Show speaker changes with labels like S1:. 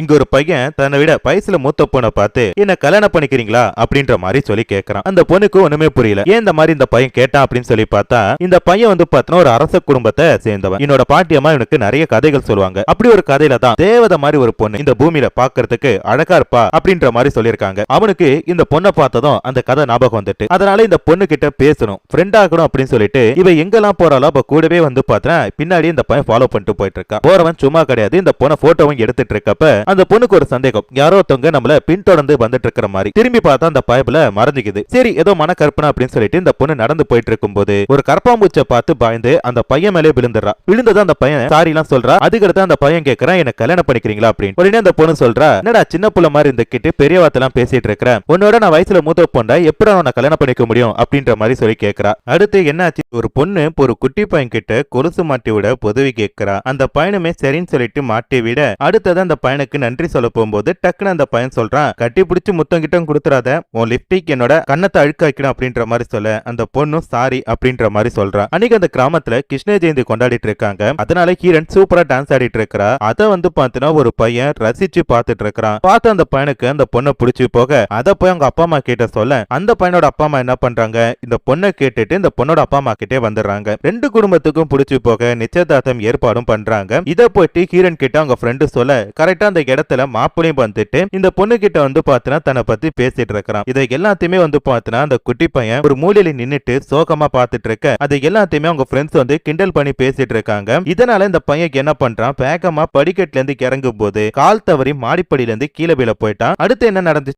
S1: இங்க ஒரு பையன் தன்னை விட வயசுல மூத்த பொண்ணை பார்த்து என்ன கல்யாணம் பண்ணிக்கிறீங்களா அப்படின்ற மாதிரி சொல்லி கேட்கறான். அந்த பொண்ணுக்கு ஒண்ணுமே புரியல. ஏன் இந்த மாதிரி இந்த பையன் கேட்டான் அப்படின்னு சொல்லி பார்த்தா, இந்த பையன் வந்து பார்த்தா ஒரு அரச குடும்பத்தை சேர்ந்தவன். என்னோட பாட்டியம்மா இவனுக்கு நிறைய கதைகள் சொல்லுவாங்க. அப்படி ஒரு கதையில தான் தேவதை மாதிரி ஒரு பொண்ணு இந்த பூமியில பாக்குறதுக்கு அழகா இருப்பா அப்படின்ற மாதிரி சொல்லியிருக்காங்க. அவனுக்கு இந்த பொண்ணை பார்த்ததும் அந்த கதை ஞாபகம் வந்துட்டு, அதனால இந்த பொண்ணு கிட்ட பேசணும், ஃப்ரெண்ட் ஆகணும் அப்படின்னு சொல்லிட்டு இவ எங்கெல்லாம் போறாளோ அப்ப கூடவே வந்து பார்த்தா பின்னாடி இந்த பையன் ஃபாலோ பண்ணிட்டு போயிட்டு இருக்கான். போறவன் சும்மா கிடையாது. இந்த பொண்ணை போட்டோவும் எடுத்துட்டு இருக்கப்ப அந்த பொண்ணுக்கு ஒரு சந்தேகம், யாரோ ஒருத்தவங்க நம்மள பின்தொடர்ந்து வந்துட்டு இருக்கிற மாதிரி. திரும்பி பார்த்தா அந்த பயப்புல மறைஞ்சுக்குது. சரி ஏதோ மன கற்பனை அப்படின்னு சொல்லிட்டு இந்த பொண்ணு நடந்து போயிட்டு இருக்கும் போது ஒரு கற்பாம்பூச்சை பார்த்து பயந்து அந்த பையன் மேலே விழுந்துடுறா. விழுந்தது அந்த பையன் சாரி எல்லாம் சொல்றா. அதுக்கடுத்து அந்த பையன் கேட்கறான், என்ன கல்யாணம் பண்ணிக்கிறீங்களா அப்படின்னு. உடனே அந்த பொண்ணு சொல்றா, என்னடா சின்ன புள்ள மாதிரி இருந்துக்கிட்டு பெரிய வார்த்தைலாம் பேசிட்டு இருக்கிறேன், உன்னோட நான் வயசுல மூத்த பொண்ணா எப்படி நான் கல்யாணம் பண்ணிக்க முடியும் அப்படின்ற மாதிரி சொல்லி கேட்கறா. அடுத்து என்னாச்சு, ஒரு பொண்ணு ஒரு குட்டி பையன் கிட்ட கொலுசு மாட்டி விட உதவி கேட்கிறா. அந்த பையனுமே சரின்னு சொல்லிட்டு மாட்டி விட அடுத்தது அந்த பையனுக்கு நன்றி சொல்ல போகும்போது டக்குன்னு அந்த பையன் சொல்றான், கட்டி பிடிச்சு முத்தம் கிட்டம் கொடுத்துறாத, உன் லிப்டிக் என்னோட கண்ணத்தை அழுக்காக்கணும் அப்படின்ற மாதிரி சொல்ல அந்த பொண்ணும் சாரி அப்படின்ற மாதிரி சொல்றான். அன்னைக்கு அந்த கிராமத்துல கிருஷ்ண ஜெயந்தி கொண்டாடிட்டு இருக்காங்க. அதனால ஹீரன் சூப்பரா டான்ஸ் ஆடிட்டு இருக்கா. அதை வந்து பாத்தீங்கன்னா ஒரு பையன் ரசிச்சு பாத்துட்டு இருக்கிறான். பார்த்து அந்த பையனுக்கு அந்த பொண்ணை பிடிச்சி போக அதை போய் அவங்க அப்பா அம்மா கிட்ட சொல்ல அந்த பையனோட அப்பா அம்மா என்ன பண்றாங்க, இந்த பொண்ணை கேட்டுட்டு இந்த பொண்ணோட அப்பா அம்மா கிட்டே வந்துடுறாங்க. ரெண்டு குடும்பத்துக்கும் பிடிச்சி போக நிச்சயதார்த்தம் ஏற்பாடும் பண்றாங்க. இதை போயிட்டு ஹீரன் கிட்ட அவங்க ஃப்ரெண்டு சொல்ல கரெக்டா அந்த இடத்துல மாப்பிளையும் வந்துட்டு இந்த பொண்ணு கிட்ட வந்து பாத்தீங்கன்னா தன்னை பத்தி பேசிட்டு இருக்கிறான். இதை எல்லாத்தையுமே வந்து பாத்தீங்கன்னா அந்த குட்டி பையன் ஒரு மூலையில நின்னுட்டு சோகமா பாத்துட்டு இருக்க அதை எல்லாத்தையுமே அவங்க ஃப்ரெண்ட்ஸ் வந்து கிண்டல் பண்ணி பேசிட்டு இருக்காங்க. இதனால இந்த பையன் என்ன பண்றான், வேகமா படிக்கட்டுல இருந்து இறங்கும் போது கால் தவறி மாடிப்படியில இருந்து கீழே விழ போயிட்டான். அடுத்து என்ன நடந்துச்சு